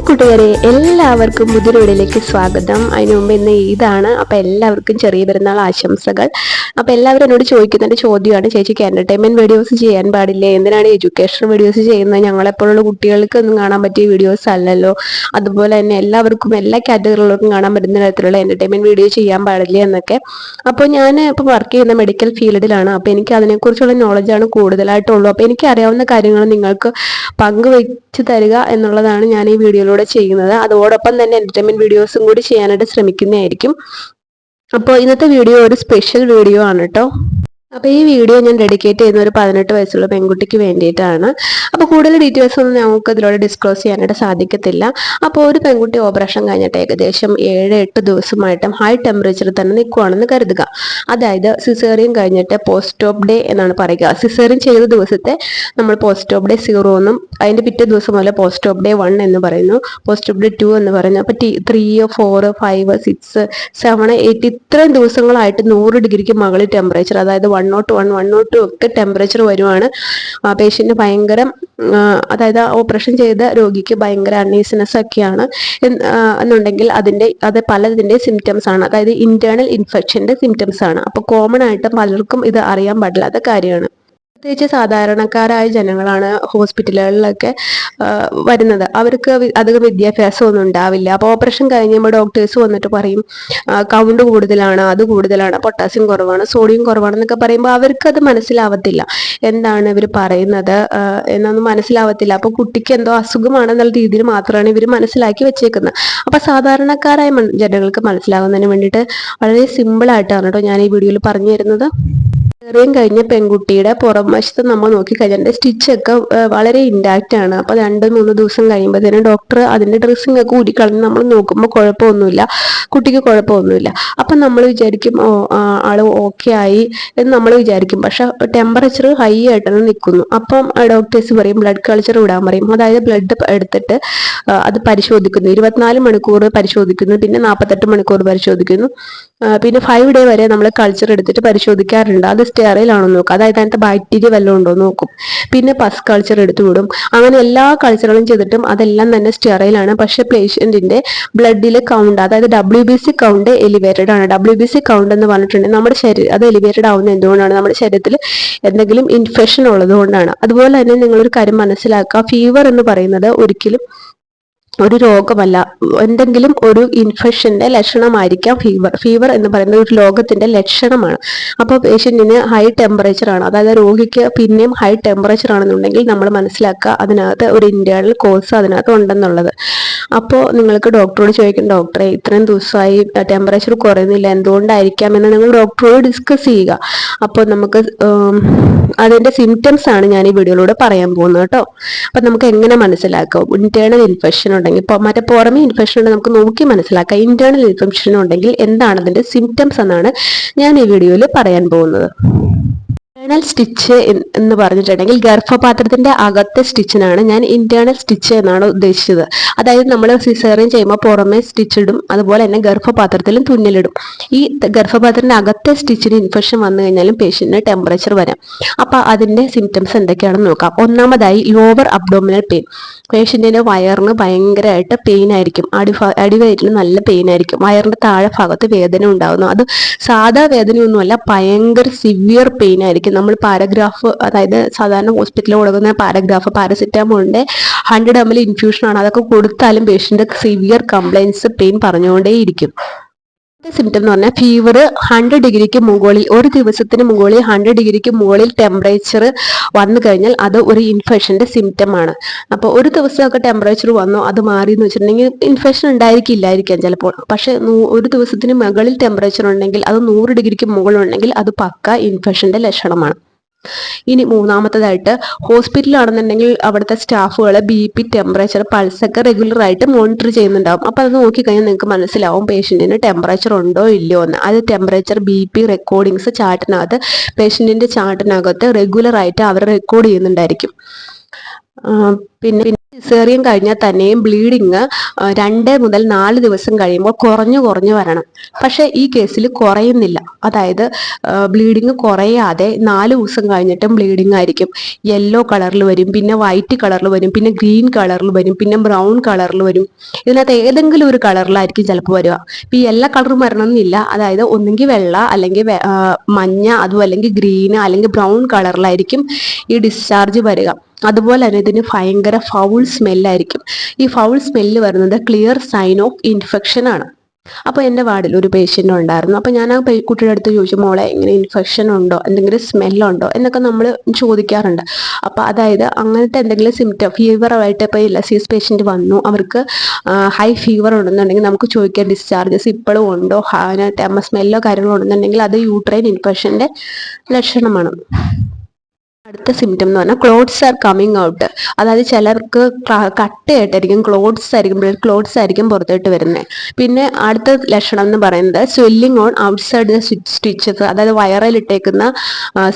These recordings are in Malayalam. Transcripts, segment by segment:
കൂട്ടുകാരെ, എല്ലാവർക്കും പുതിയൊരുവിടിലേക്ക് സ്വാഗതം. അതിനു മുമ്പ് ഇന്ന് ഈദാണ്. അപ്പം എല്ലാവർക്കും ചെറിയ പെരുന്നാൾ ആശംസകൾ. അപ്പം എല്ലാവരും എന്നോട് ചോദിക്കുന്നതിൻ്റെ ചോദ്യമാണ്, ചേച്ചിക്ക് എൻ്റർടൈൻമെൻറ്റ് വീഡിയോസ് ചെയ്യാൻ പാടില്ലേ, എന്തിനാണ് എഡ്യൂക്കേഷണൽ വീഡിയോസ് ചെയ്യുന്നത്, ഞങ്ങളെപ്പോലുള്ള കുട്ടികൾക്ക് ഒന്നും കാണാൻ പറ്റിയ വീഡിയോസ് അല്ലല്ലോ, അതുപോലെ തന്നെ എല്ലാവർക്കും എല്ലാ കാറ്റഗറികൾക്കും കാണാൻ പറ്റുന്ന തരത്തിലുള്ള എൻ്റർടൈൻമെൻറ്റ് വീഡിയോ ചെയ്യാൻ പാടില്ലേ എന്നൊക്കെ. അപ്പോൾ ഞാൻ ഇപ്പോൾ വർക്ക് ചെയ്യുന്ന മെഡിക്കൽ ഫീൽഡിലാണ്. അപ്പോൾ എനിക്ക് അതിനെക്കുറിച്ചുള്ള നോളജാണ് കൂടുതലായിട്ടുള്ളൂ. അപ്പോൾ എനിക്ക് അറിയാവുന്ന കാര്യങ്ങൾ നിങ്ങൾക്ക് പങ്കുവെച്ച് തരിക എന്നുള്ളതാണ് ഞാൻ ഈ വീഡിയോയിലൂടെ ചെയ്യുന്നത്. അതോടൊപ്പം തന്നെ എന്റർടൈൻമെന്റ് വീഡിയോസും കൂടി ചെയ്യാനായിട്ട് ശ്രമിക്കുന്നതായിരിക്കും. അപ്പോൾ ഇന്നത്തെ വീഡിയോ ഒരു സ്പെഷ്യൽ വീഡിയോ ആണ് കേട്ടോ. അപ്പോൾ ഈ വീഡിയോ ഞാൻ ഡെഡിക്കേറ്റ് ചെയ്യുന്ന ഒരു 18 വയസ്സുള്ള പെൺകുട്ടിക്ക് വേണ്ടിയിട്ടാണ്. അപ്പോൾ കൂടുതൽ ഡീറ്റെയിൽസ് ഒന്നും നമുക്ക് ഇതിലൂടെ ഡിസ്ക്ലോസ് ചെയ്യാനായിട്ട് സാധിക്കത്തില്ല. അപ്പോൾ ഒരു പെൺകുട്ടി ഓപ്പറേഷൻ കഴിഞ്ഞിട്ട് ഏകദേശം 7-8 ദിവസമായിട്ടും ഹൈ ടെമ്പറേച്ചറിൽ തന്നെ നിൽക്കുകയാണെന്ന് കരുതുക. അതായത് സിസേറിയൻ കഴിഞ്ഞിട്ട് പോസ്റ്റ് ഓപ്പ് ഡേ എന്നാണ് പറയുക. സിസേറിയൻ ചെയ്ത ദിവസത്തെ നമ്മൾ പോസ്റ്റ് ഓപ്പ് ഡേ 0 എന്നും അതിൻ്റെ പിറ്റേ ദിവസം മുതൽ പോസ്റ്റ് ഓപ്പ് ഡേ 1 എന്ന് പറയുന്നു, പോസ്റ്റ് ഓപ്പ് ഡേ 2 എന്ന് പറയുന്നു. അപ്പോൾ 3, 4, 5, 6, 7, 8 ഇത്രയും ദിവസങ്ങളായിട്ട് 100 ഡിഗ്രിക്ക് മുകളിൽ ടെമ്പറേച്ചർ, അതായത് 101, 102 ഒക്കെ ടെമ്പറേച്ചർ വരുവാണ്. പേഷ്യന്റ് ഭയങ്കര, അതായത് ഓപ്പറേഷൻ ചെയ്ത രോഗിക്ക് ഭയങ്കര അൺഈസിനെസ് ഒക്കെയാണ് എന്നുണ്ടെങ്കിൽ അത് പലതിൻ്റെ സിംറ്റംസ് ആണ്, അതായത് ഇന്റേണൽ ഇൻഫെക്ഷന്റെ സിംറ്റംസ് ആണ്. അപ്പോൾ കോമൺ ആയിട്ട് പലർക്കും ഇത് അറിയാൻ പാടില്ലാത്ത കാര്യമാണ്. പ്രത്യേകിച്ച് സാധാരണക്കാരായ ജനങ്ങളാണ് ഹോസ്പിറ്റലുകളിലൊക്കെ വരുന്നത്. അവർക്ക് അധികം വിദ്യാഭ്യാസമൊന്നും ഉണ്ടാവില്ല. അപ്പോൾ ഓപ്പറേഷൻ കഴിയുമ്പോൾ ഡോക്ടേഴ്സ് വന്നിട്ട് പറയും കൗണ്ട് കൂടുതലാണ്, അത് കൂടുതലാണ്, പൊട്ടാസ്യം കുറവാണ്, സോഡിയം കുറവാണെന്നൊക്കെ പറയുമ്പോൾ അവർക്കത് മനസ്സിലാവത്തില്ല, എന്താണ് ഇവർ പറയുന്നത് എന്നൊന്നും മനസ്സിലാവത്തില്ല. അപ്പോൾ കുട്ടിക്ക് എന്തോ അസുഖമാണെന്നുള്ള രീതിയിൽ മാത്രമാണ് ഇവർ മനസ്സിലാക്കി വെച്ചേക്കുന്നത്. അപ്പോൾ സാധാരണക്കാരായ ജനങ്ങൾക്ക് മനസ്സിലാകുന്നതിന് വേണ്ടിയിട്ട് വളരെ സിമ്പിളായിട്ടാണ് കേട്ടോ ഞാൻ ഈ വീഡിയോയിൽ പറഞ്ഞു തരുന്നത്. സിസേറിയൻ കഴിഞ്ഞ പെൺകുട്ടിയുടെ പുറം വശത്ത് നമ്മൾ നോക്കിക്കഴിഞ്ഞാൽ സ്റ്റിച്ചൊക്കെ വളരെ ഇൻടാക്റ്റ് ആണ്. അപ്പോൾ 2-3 ദിവസം കഴിയുമ്പോഴത്തേനും ഡോക്ടർ അതിൻ്റെ ഡ്രസ്സിങ് ഒക്കെ ഊരിക്കളഞ്ഞ് നമ്മൾ നോക്കുമ്പോൾ കുഴപ്പമൊന്നുമില്ല, കുട്ടിക്ക് കുഴപ്പമൊന്നുമില്ല. അപ്പം നമ്മൾ വിചാരിക്കും ആള് ഓക്കെ ആയി എന്ന് നമ്മൾ വിചാരിക്കും. പക്ഷെ ടെമ്പറേച്ചർ ഹൈ ആയിട്ടാണ് നിൽക്കുന്നു. അപ്പം ഡോക്ടേഴ്സ് പറയും ബ്ലഡ് കൾച്ചർ വിടാൻ പറയും. അതായത് ബ്ലഡ് എടുത്തിട്ട് അത് പരിശോധിക്കുന്നു, 24 മണിക്കൂർ പരിശോധിക്കുന്നു, പിന്നെ 48 മണിക്കൂർ പരിശോധിക്കുന്നു, പിന്നെ 5 ഡേ വരെ നമ്മൾ കൾച്ചർ എടുത്തിട്ട് പരിശോധിക്കാറുണ്ട്. അത് സ്റ്റെറൈൽ ആണോ നോക്കുക, അതായത് അതിനകത്ത് ബാക്ടീരിയ വല്ലതും ഉണ്ടോ നോക്കും. പിന്നെ പസ് കൾച്ചർ എടുത്തു വിടും. അങ്ങനെ എല്ലാ കൾച്ചറുകളും ചെയ്തിട്ടും അതെല്ലാം തന്നെ സ്റ്റെറൈലാണ്. പക്ഷെ പേഷ്യന്റിന്റെ ബ്ലഡിലെ കൗണ്ട്, അതായത് WBC കൗണ്ട് എലിവേറ്റഡ് ആണ്. WBC കൗണ്ട് എന്ന് പറഞ്ഞിട്ടുണ്ടെങ്കിൽ നമ്മുടെ ശരീരം അത് എലിവേറ്റഡ് ആവുന്നത് എന്തുകൊണ്ടാണ്, നമ്മുടെ ശരീരത്തിൽ എന്തെങ്കിലും ഇൻഫെക്ഷൻ ഉള്ളത് കൊണ്ടാണ്. അതുപോലെ തന്നെ നിങ്ങളൊരു കാര്യം മനസ്സിലാക്കുക, ഫീവർ എന്ന് പറയുന്നത് ഒരിക്കലും ഒരു രോഗമല്ല, എന്തെങ്കിലും ഒരു ഇൻഫെക്ഷന്റെ ലക്ഷണമായിരിക്കാം ഫീവർ എന്ന് പറയുന്നത് ഒരു രോഗത്തിന്റെ ലക്ഷണമാണ്. അപ്പോൾ പേഷ്യന്റിന് ഹൈ ടെമ്പറേച്ചർ ആണ്, അതായത് രോഗിക്ക് പിന്നെയും ഹൈ ടെമ്പറേച്ചർ ആണെന്നുണ്ടെങ്കിൽ നമ്മൾ മനസ്സിലാക്കുക അതിനകത്ത് ഒരു ഇന്റേണൽ കോസ് അതിനകത്ത് ഉണ്ടെന്നുള്ളത്. അപ്പോൾ നിങ്ങൾക്ക് ഡോക്ടറോട് ചോദിക്കും, ഡോക്ടറെ ഇത്രയും ദിവസമായി ടെമ്പറേച്ചർ കുറയുന്നില്ല, എന്തുകൊണ്ടായിരിക്കാം എന്ന് നിങ്ങൾ ഡോക്ടറോട് ഡിസ്കസ് ചെയ്യുക. അപ്പോൾ നമുക്ക് അതിന്റെ സിംറ്റംസ് ആണ് ഞാൻ ഈ വീഡിയോയിലൂടെ പറയാൻ പോകുന്നത് കേട്ടോ. അപ്പം നമുക്ക് എങ്ങനെ മനസ്സിലാക്കാം ഇന്റേണൽ ഇൻഫെക്ഷൻ ഉണ്ടെങ്കിൽ, ഇപ്പോൾ മറ്റേ പുറമേ ഇൻഫെക്ഷൻ ഉണ്ടെങ്കിൽ നമുക്ക് നോക്കി മനസ്സിലാക്കാം. ഇന്റേണൽ ഇൻഫെക്ഷൻ ഉണ്ടെങ്കിൽ എന്താണ് അതിന്റെ സിംറ്റംസ് എന്നാണ് ഞാൻ ഈ വീഡിയോയിൽ പറയാൻ പോകുന്നത്. ഇന്റേണൽ സ്റ്റിച്ച് എന്ന് പറഞ്ഞിട്ടുണ്ടെങ്കിൽ ഗർഭപാത്രത്തിന്റെ അകത്തെ സ്റ്റിച്ചിനാണ് ഞാൻ ഇന്റേണൽ സ്റ്റിച്ച് എന്നാണ് ഉദ്ദേശിച്ചത്. അതായത് നമ്മൾ സിസേറിയൻ ചെയ്യുമ്പോൾ പുറമെ സ്റ്റിച്ച് ഇടും, അതുപോലെ തന്നെ ഗർഭപാത്രത്തിലും തുന്നലിടും. ഈ ഗർഭപാത്രത്തിന്റെ അകത്തെ സ്റ്റിച്ചിന് ഇൻഫെക്ഷൻ വന്നു കഴിഞ്ഞാലും പേഷ്യന്റിന് ടെമ്പറേച്ചർ വരാം. അപ്പോൾ അതിന്റെ സിംറ്റംസ് എന്തൊക്കെയാണെന്ന് നോക്കാം. ഒന്നാമതായി ലോവർ അബ്ഡോമിനൽ പെയിൻ. പേഷ്യന്റിന്റെ വയറിന് ഭയങ്കരമായിട്ട് പെയിൻ ആയിരിക്കും, അടിവയറ്റിൽ നല്ല പെയിൻ ആയിരിക്കും, വയറിന്റെ താഴെ ഭാഗത്ത് വേദന ഉണ്ടാകുന്നു. അത് സാധാ വേദനയൊന്നുമല്ല, ഭയങ്കര സിവിയർ പെയിൻ ആയിരിക്കും. നമ്മൾ പാരഗ്രാഫ്, അതായത് സാധാരണ ഹോസ്പിറ്റലിൽ കൊടുക്കുന്ന പാരഗ്രാഫ്, പാരസെറ്റാമോളിന്റെ 100 ml ഇൻഫ്യൂഷൻ ആണ്, അതൊക്കെ കൊടുത്താലും പേഷ്യന്റ് സിവിയർ കംപ്ലൈൻസ് പെയിൻ പറഞ്ഞുകൊണ്ടേയിരിക്കും. സിംറ്റം എന്ന് പറഞ്ഞാൽ ഫീവർ 100 ഡിഗ്രിക്ക് മുകളിൽ, ഒരു ദിവസത്തിന് മുകളിൽ 100 ഡിഗ്രിക്ക് മുകളിൽ ടെമ്പറേച്ചർ വന്നു കഴിഞ്ഞാൽ അത് ഒരു ഇൻഫെക്ഷന്റെ സിംറ്റം ആണ്. അപ്പോൾ ഒരു ദിവസമൊക്കെ ടെമ്പറേച്ചർ വന്നോ അത് മാറി എന്ന് വെച്ചിട്ടുണ്ടെങ്കിൽ ഇൻഫെക്ഷൻ ഉണ്ടായിരിക്കില്ലായിരിക്കാം ചിലപ്പോൾ. പക്ഷെ ഒരു ദിവസത്തിന് മുകളിൽ ടെമ്പറേച്ചർ ഉണ്ടെങ്കിൽ, അത് 100 ഡിഗ്രിക്ക് മുകളിലുണ്ടെങ്കിൽ അത് പക്ക ഇൻഫെക്ഷന്റെ ലക്ഷണമാണ്. ഇനി മൂന്നാമത്തേതായിട്ട് ഹോസ്പിറ്റലാണെന്നുണ്ടെങ്കിൽ അവിടുത്തെ സ്റ്റാഫുകൾ BP, ടെമ്പറേച്ചർ, പൾസൊക്കെ റെഗുലർ ആയിട്ട് മോണിറ്റർ ചെയ്യുന്നുണ്ടാവും. അപ്പോൾ അത് നോക്കിക്കഴിഞ്ഞാൽ നിങ്ങൾക്ക് മനസ്സിലാവും പേഷ്യന്റിന് ടെമ്പറേച്ചർ ഉണ്ടോ ഇല്ലയോ എന്ന്. അത് ടെമ്പറേച്ചർ BP റെക്കോർഡിങ്സ് ചാർട്ടിനകത്ത്, പേഷ്യന്റിന്റെ ചാർട്ടിനകത്ത് റെഗുലർ ആയിട്ട് അവർ റെക്കോർഡ് ചെയ്യുന്നുണ്ടായിരിക്കും. പിന്നെ സിസേറിയൻ കഴിഞ്ഞാൽ തന്നെയും ബ്ലീഡിങ് 2 മുതൽ 4 ദിവസം കഴിയുമ്പോൾ കുറഞ്ഞു കുറഞ്ഞു വരണം. പക്ഷെ ഈ കേസിൽ കുറയുന്നില്ല. അതായത് ബ്ലീഡിങ് കുറയാതെ 4 ദിവസം കഴിഞ്ഞിട്ടും ബ്ലീഡിങ് ആയിരിക്കും. യെല്ലോ കളറിൽ വരും, പിന്നെ വൈറ്റ് കളറിൽ വരും, പിന്നെ ഗ്രീൻ കളറിൽ വരും, പിന്നെ ബ്രൗൺ കളറിൽ വരും. ഇതിനകത്ത് ഏതെങ്കിലും ഒരു കളറിലായിരിക്കും ചിലപ്പോൾ വരിക. ഇപ്പൊ ഈ എല്ലാ കളറും വരണമെന്നില്ല. അതായത് ഒന്നെങ്കിൽ വെള്ള, അല്ലെങ്കിൽ മഞ്ഞ, അതും അല്ലെങ്കിൽ ഗ്രീന്, അല്ലെങ്കിൽ ബ്രൗൺ കളറിലായിരിക്കും ഈ ഡിസ്ചാർജ് വരിക. അതുപോലെ തന്നെ ഇതിന് ഭയങ്കര ഫൗൾ സ്മെല്ലായിരിക്കും. ഈ ഫൗൾ സ്മെല്ല് വരുന്നത് ക്ലിയർ സൈൻ ഓഫ് ഇൻഫെക്ഷൻ ആണ്. അപ്പോൾ എൻ്റെ വാർഡിൽ ഒരു പേഷ്യൻ്റ് ഉണ്ടായിരുന്നു. അപ്പോൾ ഞാൻ ആ കുട്ടിയുടെ അടുത്ത് ചോദിച്ചു, മോളെ ഇങ്ങനെ ഇൻഫെക്ഷൻ ഉണ്ടോ, എന്തെങ്കിലും സ്മെല്ലുണ്ടോ എന്നൊക്കെ നമ്മൾ ചോദിക്കാറുണ്ട്. അപ്പോൾ അതായത് അങ്ങനത്തെ എന്തെങ്കിലും സിംറ്റം, ഫീവറായിട്ട് ഇപ്പോൾ LSS പേഷ്യൻ്റ് വന്നു, അവർക്ക് ഹൈ ഫീവർ ഉണ്ടെന്നുണ്ടെങ്കിൽ നമുക്ക് ചോദിക്കാം ഡിസ്ചാർജസ് ഇപ്പോഴും ഉണ്ടോ, അതിനകത്ത് സ്മെല്ലോ കാര്യങ്ങളോ ഉണ്ടെന്നുണ്ടെങ്കിൽ അത് യൂട്രൈൻ ഇൻഫെക്ഷൻ്റെ ലക്ഷണമാണ്. അടുത്ത സിംറ്റം എന്ന് പറഞ്ഞാൽ ക്ലോട്ട്സ് ആർ കമ്മിങ് ഔട്ട്. അതായത് ചിലർക്ക് കട്ടയായിട്ടായിരിക്കും, ബ്ലഡ് ക്ലോട്ട്സ് ആയിരിക്കും പുറത്തോട്ട് വരുന്നത്. പിന്നെ അടുത്ത ലക്ഷണം എന്ന് പറയുന്നത് swelling on outside the stitches. അതായത് വയറിലിട്ടേക്കുന്ന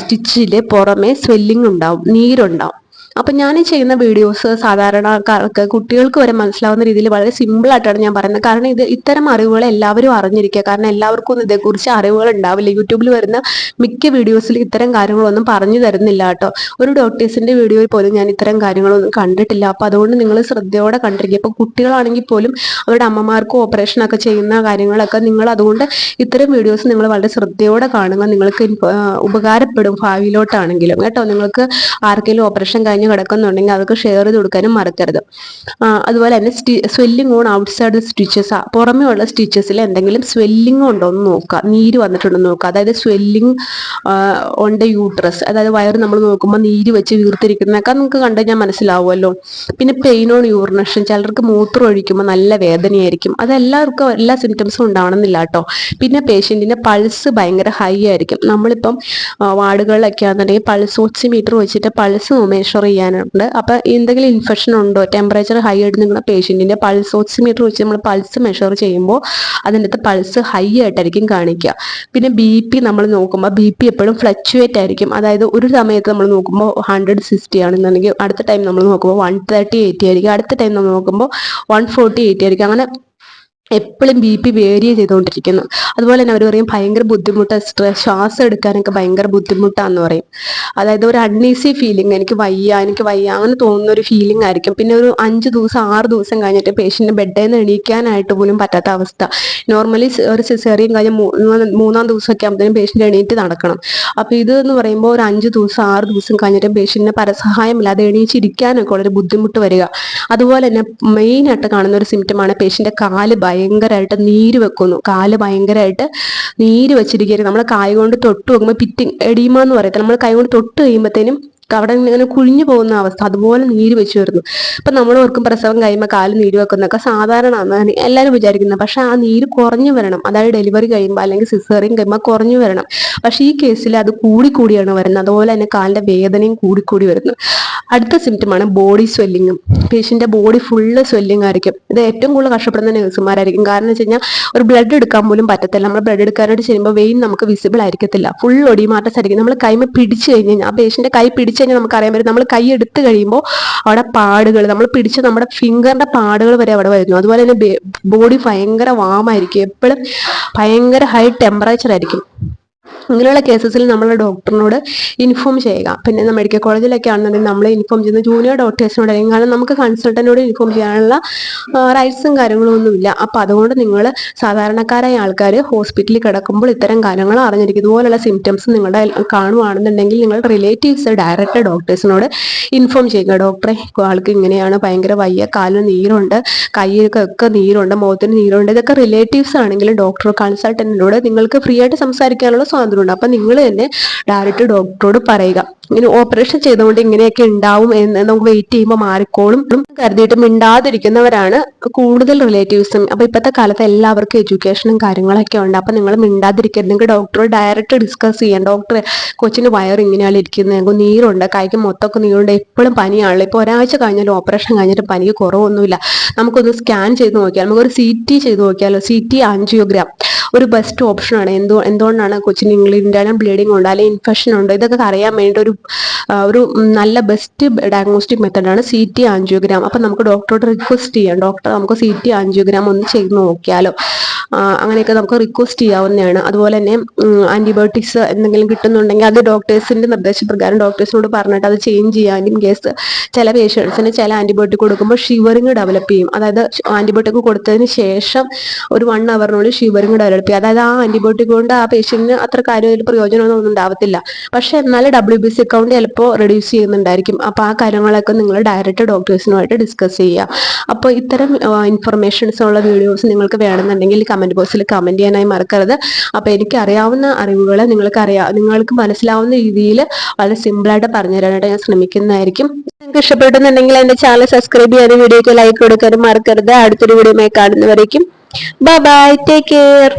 സ്റ്റിച്ചിൽ പുറമെ സ്വെല്ലിംഗ് ഉണ്ടാവും, നീരുണ്ടാവും. അപ്പൊ ഞാൻ ചെയ്യുന്ന വീഡിയോസ് സാധാരണക്കാർക്ക്, കുട്ടികൾക്ക് വരെ മനസ്സിലാവുന്ന രീതിയിൽ വളരെ സിമ്പിൾ ആയിട്ടാണ് ഞാൻ പറയുന്നത്. കാരണം ഇത്തരം അറിവുകൾ എല്ലാവരും അറിഞ്ഞിരിക്കുക. കാരണം എല്ലാവർക്കും ഒന്നും ഇതേക്കുറിച്ച് അറിവുകൾ ഉണ്ടാവില്ല. യൂട്യൂബിൽ വരുന്ന മിക്ക വീഡിയോസിൽ ഇത്തരം കാര്യങ്ങളൊന്നും പറഞ്ഞു തരുന്നില്ല കേട്ടോ. ഒരു ഡോക്ടേഴ്സിന്റെ വീഡിയോയിൽ പോലും ഞാൻ ഇത്തരം കാര്യങ്ങളൊന്നും കണ്ടിട്ടില്ല. അപ്പൊ അതുകൊണ്ട് നിങ്ങൾ ശ്രദ്ധയോടെ കണ്ടിരിക്കുക. ഇപ്പൊ കുട്ടികളാണെങ്കിൽ പോലും അവരുടെ അമ്മമാർക്കും ഓപ്പറേഷനൊക്കെ ചെയ്യുന്ന കാര്യങ്ങളൊക്കെ നിങ്ങൾ അതുകൊണ്ട് ഇത്തരം വീഡിയോസ് നിങ്ങൾ വളരെ ശ്രദ്ധയോടെ കാണുക. നിങ്ങൾക്ക് ഉപകാരപ്പെടും ഭാവിയിലോട്ടാണെങ്കിലും കേട്ടോ. നിങ്ങൾക്ക് ആർക്കെങ്കിലും ഓപ്പറേഷൻ കഴിഞ്ഞ് കിടക്കുന്നുണ്ടെങ്കിൽ അതൊക്കെ ഷെയർ ചെയ്ത് കൊടുക്കാനും മറക്കരുത്. അതുപോലെ തന്നെ സ്വെല്ലിംഗ് ഓൺ ഔട്ട്സൈഡ് സ്റ്റിച്ചസ്, പുറമേ ഉള്ള സ്റ്റിച്ചസിൽ എന്തെങ്കിലും സ്വെല്ലിംഗ് ഉണ്ടോ എന്ന് നോക്കുക, നീര് വന്നിട്ടുണ്ടെന്ന് നോക്കുക. അതായത് സ്വെല്ലിംഗ് ഓൺ ദ യൂട്രസ്, അതായത് വയറ് നമ്മൾ നോക്കുമ്പോൾ നീര് വെച്ച് വീർത്തിരിക്കുന്നതൊക്കെ നമുക്ക് കണ്ടു കഴിഞ്ഞാൽ മനസ്സിലാവുമല്ലോ. പിന്നെ പെയിൻ ഓൺ യൂറിനേഷൻ, ചിലർക്ക് മൂത്രം ഒഴിക്കുമ്പോൾ നല്ല വേദനയായിരിക്കും. അതെല്ലാവർക്കും എല്ലാ സിംറ്റംസും ഉണ്ടാവണമെന്നില്ല കേട്ടോ. പിന്നെ പേഷ്യൻറ്റിൻ്റെ പൾസ് ഭയങ്കര ഹൈ ആയിരിക്കും. നമ്മളിപ്പം വാർഡുകളിലൊക്കെ ആണെന്നുണ്ടെങ്കിൽ പൾസ് ഓക്സിമീറ്റർ വെച്ചിട്ട് പൾസ് മെഷർ ചെയ്യാനുണ്ട്. അപ്പം എന്തെങ്കിലും ഇൻഫെക്ഷൻ ഉണ്ടോ, ടെമ്പറേച്ചർ ഹൈ ആയിട്ട് നിൽക്കുന്ന പേഷ്യൻറ്റിൻ്റെ പൾസ് ഓക്സിമീറ്റർ വെച്ച് നമ്മൾ പൾസ് മെഷർ ചെയ്യുമ്പോൾ അതിൻ്റെ അകത്ത് പൾസ് ഹൈ ആയിട്ടായിരിക്കും കാണിക്കുക. പിന്നെ BP നമ്മൾ നോക്കുമ്പോൾ BP എപ്പോഴും ഫ്ലക്ച്വേറ്റ് ആയിരിക്കും. അതായത് ഒരു സമയത്ത് നമ്മൾ നോക്കുമ്പോൾ 160 ആണെന്നുണ്ടെങ്കിൽ അടുത്ത ടൈം നമ്മൾ നോക്കുമ്പോൾ 138 ആയിരിക്കും, അടുത്ത ടൈം നമ്മൾ നോക്കുമ്പോൾ 148 ആയിരിക്കും. അങ്ങനെ എപ്പോഴും BP വേരി ചെയ്തുകൊണ്ടിരിക്കുന്നു. അതുപോലെ തന്നെ അവർ പറയും ഭയങ്കര ബുദ്ധിമുട്ട്, ശ്വാസം എടുക്കാനൊക്കെ ഭയങ്കര ബുദ്ധിമുട്ടാന്ന് പറയും. അതായത് ഒരു അൺഈസി ഫീലിംഗ്, എനിക്ക് വയ്യ അങ്ങനെ തോന്നുന്ന ഒരു ഫീലിംഗ് ആയിരിക്കും. പിന്നെ ഒരു 5 ദിവസം 6 ദിവസം കഴിഞ്ഞിട്ട് പേഷ്യന്റ് ബെഡിൽ നിന്ന് എണീക്കാനായിട്ട് പോലും പറ്റാത്ത അവസ്ഥ. നോർമലി ഒരു സിസേറിയൻ കഴിഞ്ഞ 3-ാം ദിവസമൊക്കെ ആകുമ്പോഴത്തേനും പേഷ്യന്റ് എണീറ്റ് നടക്കണം. അപ്പോൾ ഇത് എന്ന് പറയുമ്പോൾ ഒരു 5 ദിവസം 6 ദിവസം കഴിഞ്ഞിട്ട് പേഷ്യന്റിന് പരസഹായമില്ലാതെ എണീച്ചിരിക്കാനൊക്കെ ഉള്ളൊരു ബുദ്ധിമുട്ട് വരിക. അതുപോലെ തന്നെ മെയിനായിട്ട് കാണുന്ന ഒരു സിംറ്റമാണ് പേഷ്യന്റെ കാല് ഭയങ്കരമായിട്ട് നീര് വെക്കുന്നു. കാല് ഭയങ്കരമായിട്ട് നീര് വെച്ചിരിക്കുകയായിരിക്കും. നമ്മൾ കൈ കൊണ്ട് തൊട്ട് നോക്കുമ്പോൾ പിറ്റിങ് എഡീമ എന്ന് പറയത്തില്ല, നമ്മൾ കൈ കൊണ്ട് തൊട്ട് കഴിയുമ്പോഴത്തേനും അവിടെ ഇങ്ങനെ കുഴിഞ്ഞു പോകുന്ന അവസ്ഥ, അതുപോലെ നീര് വെച്ച് വരുന്നു. ഇപ്പൊ നമ്മൾ ഓർക്കും പ്രസവം കഴിയുമ്പോൾ കാല് നീര് വെക്കുന്നൊക്കെ സാധാരണ എല്ലാവരും വിചാരിക്കുന്നത്. പക്ഷെ ആ നീര് കുറഞ്ഞു വരണം. അതായത് ഡെലിവറി കഴിയുമ്പോൾ അല്ലെങ്കിൽ സിസേറിയൻ കഴിയുമ്പോൾ കുറഞ്ഞു വരണം. പക്ഷെ ഈ കേസിൽ അത് കൂടിക്കൂടിയാണ് വരുന്നത്. അതുപോലെ തന്നെ കാലിന്റെ വേദനയും കൂടിക്കൂടി വരുന്നു. അടുത്ത സിംറ്റമാണ് ബോഡി സ്വെല്ലിങ്ങും. പേഷ്യന്റെ ബോഡി ഫുള്ള് സ്വെല്ലിംഗ് ആയിരിക്കും. ഇത് ഏറ്റവും കൂടുതൽ കഷ്ടപ്പെടുന്ന നഴ്സുമാരായിരിക്കും. കാരണം എന്ന് വെച്ച് കഴിഞ്ഞാൽ ഒരു ബ്ലഡ് എടുക്കാൻ പോലും പറ്റത്തില്ല. നമ്മൾ ബ്ലഡ് എടുക്കാനായിട്ട് ചെയ്യുമ്പോൾ വെയിൻ നമുക്ക് വിസിബിൾ ആയിരിക്കത്തില്ല, ഫുൾ ഒടിമാറ്റസ് ആയിരിക്കും. നമ്മൾ കൈമ പിടിച്ചു കഴിഞ്ഞാൽ, ആ പേഷ്യന്റെ കൈ പിടിച്ചു കഴിഞ്ഞാൽ നമുക്ക് അറിയാൻ പറ്റും. നമ്മൾ കൈ എടുത്തു കഴിയുമ്പോൾ അവിടെ പാടുകൾ, നമ്മൾ പിടിച്ച നമ്മുടെ ഫിംഗറിന്റെ പാടുകൾ വരെ അവിടെ വരുന്നു. അതുപോലെ തന്നെ ബോഡി ഭയങ്കര വാമായിരിക്കും, എപ്പോഴും ഭയങ്കര ഹൈ ടെമ്പറേച്ചർ ആയിരിക്കും. ഇങ്ങനെയുള്ള കേസസിൽ നമ്മൾ ഡോക്ടറിനോട് ഇൻഫോം ചെയ്യുക. പിന്നെ മെഡിക്കൽ കോളേജിലൊക്കെ ആണെന്നുണ്ടെങ്കിൽ നമ്മൾ ഇൻഫോം ചെയ്യുന്ന ജൂനിയർ ഡോക്ടേഴ്സിനോട് ആയിരിക്കും. കാരണം നമുക്ക് കൺസൾട്ടന്റിനോട് ഇൻഫോം ചെയ്യാനുള്ള റൈറ്റ്സും കാര്യങ്ങളും ഒന്നുമില്ല. അപ്പം അതുകൊണ്ട് നിങ്ങൾ സാധാരണക്കാരായ ആൾക്കാർ ഹോസ്പിറ്റലിൽ കിടക്കുമ്പോൾ ഇത്തരം കാര്യങ്ങൾ അറിഞ്ഞിരിക്കും. ഇതുപോലുള്ള സിംറ്റംസ് നിങ്ങളുടെ കാണുവാണെന്നുണ്ടെങ്കിൽ നിങ്ങൾ റിലേറ്റീവ്സ് ഡയറക്റ്റ് ഡോക്ടേഴ്സിനോട് ഇൻഫോം ചെയ്യുക. ഡോക്ടറെ, ആൾക്ക് ഇങ്ങനെയാണ്, ഭയങ്കര വയ്യ, കാലിന് നീരുണ്ട്, കൈക്കൊക്കെ നീരുണ്ട്, മുഖത്തിന് നീരുണ്ട്. ഇതൊക്കെ റിലേറ്റീവ്സ് ആണെങ്കിലും ഡോക്ടർ കൺസൾട്ടന്റിനോട് നിങ്ങൾക്ക് ഫ്രീ ആയിട്ട് സംസാരിക്കാനുള്ള സ്വാതന്ത്ര്യമുണ്ട്. അപ്പം നിങ്ങൾ തന്നെ ഡയറക്റ്റ് ഡോക്ടറോട് പറയുക, ഇങ്ങനെ ഓപ്പറേഷൻ ചെയ്തുകൊണ്ട് ഇങ്ങനെയൊക്കെ ഉണ്ടാവും എന്ന് നമുക്ക് വെയിറ്റ് ചെയ്യുമ്പോൾ മാറിക്കോളും കരുതിയിട്ട് മിണ്ടാതിരിക്കുന്നവരാണ് കൂടുതൽ റിലേറ്റീവ്സും. അപ്പൊ ഇപ്പോഴത്തെ കാലത്ത് എല്ലാവർക്കും എഡ്യൂക്കേഷനും കാര്യങ്ങളൊക്കെ ഉണ്ട്. അപ്പൊ നിങ്ങൾ മിണ്ടാതിരിക്കരുത്. നിങ്ങൾക്ക് ഡോക്ടറോട് ഡയറക്റ്റ് ഡിസ്കസ് ചെയ്യാം. ഡോക്ടർ, കൊച്ചിന് വയർ ഇങ്ങനെയാണ് ഇരിക്കുന്നത്, ഞങ്ങൾക്ക് നീരുണ്ട്, കൈക്ക് മൊത്തമൊക്കെ നീരുണ്ട്, എപ്പോഴും പനിയാണല്ലോ, ഇപ്പോൾ ഒരാഴ്ച കഴിഞ്ഞാലും ഓപ്പറേഷൻ കഴിഞ്ഞിട്ട് പനിക്ക് കുറവൊന്നുമില്ല, നമുക്കൊന്ന് സ്കാൻ ചെയ്ത് നോക്കിയാൽ, നമുക്കൊരു CT ചെയ്ത് നോക്കിയാലോ, CT ആൻജിയോഗ്രാം. ഒരു ബെസ്റ്റ് ഓപ്ഷനാണ്. എന്തുകൊണ്ടാണ് കൊച്ചിന് ഇന്റേണൽ ബ്ലീഡിംഗ് ഉണ്ടോ അല്ലെങ്കിൽ ഇൻഫെക്ഷൻ ഉണ്ടോ ഇതൊക്കെ അറിയാൻ വേണ്ടി ഒരു നല്ല ബെസ്റ്റ് ഡയഗ്നോസ്റ്റിക് മെത്തഡാണ് CT ആൻജിയോഗ്രാം. അപ്പം നമുക്ക് ഡോക്ടറോട് റിക്വസ്റ്റ് ചെയ്യാം, ഡോക്ടർ നമുക്ക് CT ആൻജിയോഗ്രാം ഒന്ന് ചെയ്ത് നോക്കിയാലോ, അങ്ങനെയൊക്കെ നമുക്ക് റിക്വസ്റ്റ് ചെയ്യാവുന്നതാണ്. അതുപോലെ തന്നെ ആന്റിബയോട്ടിക്സ് എന്തെങ്കിലും കിട്ടുന്നുണ്ടെങ്കിൽ അത് ഡോക്ടേഴ്സിന്റെ നിർദ്ദേശപ്രകാരം ഡോക്ടേഴ്സിനോട് പറഞ്ഞിട്ട് അത് ചേഞ്ച് ചെയ്യാനും. കേസ് ചില പേഷ്യൻസിന് ചില ആന്റിബയോട്ടിക് കൊടുക്കുമ്പോൾ ഷിവറിങ് ഡെവലപ്പ് ചെയ്യും. അതായത് ആന്റിബയോട്ടിക് കൊടുത്തതിന് ശേഷം ഒരു 1 അവറിനുള്ളിൽ ഷിവറിങ് ഡെവലപ്പ് ചെയ്യും. അതായത് ആ ആന്റിബയോട്ടിക് കൊണ്ട് ആ പേഷ്യന്റിന് അത്ര കാര്യമായിട്ട് പ്രയോജനമൊന്നും ഉണ്ടാവത്തില്ല. പക്ഷെ എന്നാൽ WBC കൗണ്ട് ചിലപ്പോൾ റെഡ്യൂസ് ചെയ്യുന്നുണ്ടായിരിക്കും. അപ്പോൾ ആ കാര്യങ്ങളൊക്കെ നിങ്ങൾ ഡയറക്റ്റ് ഡോക്ടേഴ്സിനുമായിട്ട് ഡിസ്കസ് ചെയ്യുക. അപ്പോൾ ഇത്തരം ഇൻഫർമേഷൻസ് ഉള്ള വീഡിയോസ് നിങ്ങൾക്ക് വേണമെന്നുണ്ടെങ്കിൽ കമന്റ് ബോക്സിൽ കമന്റ് ചെയ്യാനായി മറക്കരുത്. അപ്പോൾ എനിക്ക് അറിയാവുന്ന അറിവുകൾ നിങ്ങൾക്ക് മനസ്സിലാവുന്ന രീതിയിൽ വളരെ സിമ്പിളായിട്ട് പറഞ്ഞു തരാനായിട്ട് ഞാൻ ശ്രമിക്കുന്നതായിരിക്കും. നിങ്ങൾക്ക് ഇഷ്ടപ്പെടുന്നുണ്ടെങ്കിൽ എൻ്റെ ചാനൽ സബ്സ്ക്രൈബ് ചെയ്യാനും വീഡിയോക്ക് ലൈക്ക് കൊടുക്കാനും മറക്കരുത്. അടുത്തൊരു വീഡിയോയുമായി കാണുന്നവരേക്കും ബൈ ബൈ, ടേക്ക് കെയർ.